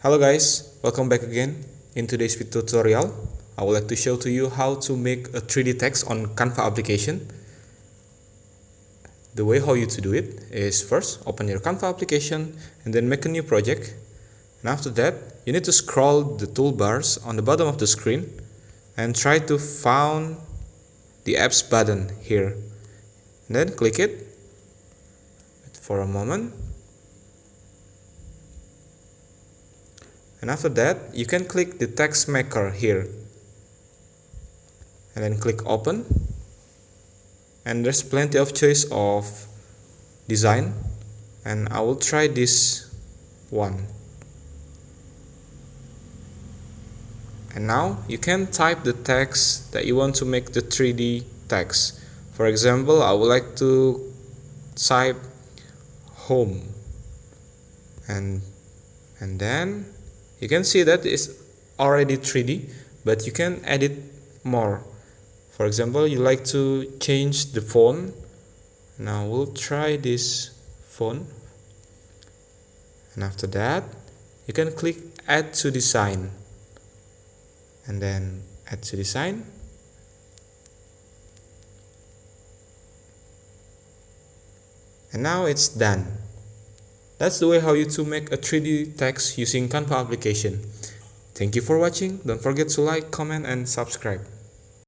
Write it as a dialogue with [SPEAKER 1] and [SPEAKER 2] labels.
[SPEAKER 1] Hello guys, welcome back again. In today's video tutorial, I would like to show to you how to make a 3D text on Canva application. The way how you to do it is first open your Canva application and then make a new project. And after that, you need to scroll the toolbars on the bottom of the screen and try to find the apps button here. And then click it. Wait for a moment. And after that, you can click the text maker here and then click open. And there's plenty of choice of design, and I will try this one. And now you can type the text that you want to make the 3D text. For example, I would like to type home, and then you can see that it's already 3D, but you can edit more. For example, you like to change the font. Now we'll try this font. And after that, you can click add to design. And then add to design. And now it's done. That's the way how you to make a 3D text using Canva application. Thank you for watching. Don't forget to like, comment, and subscribe.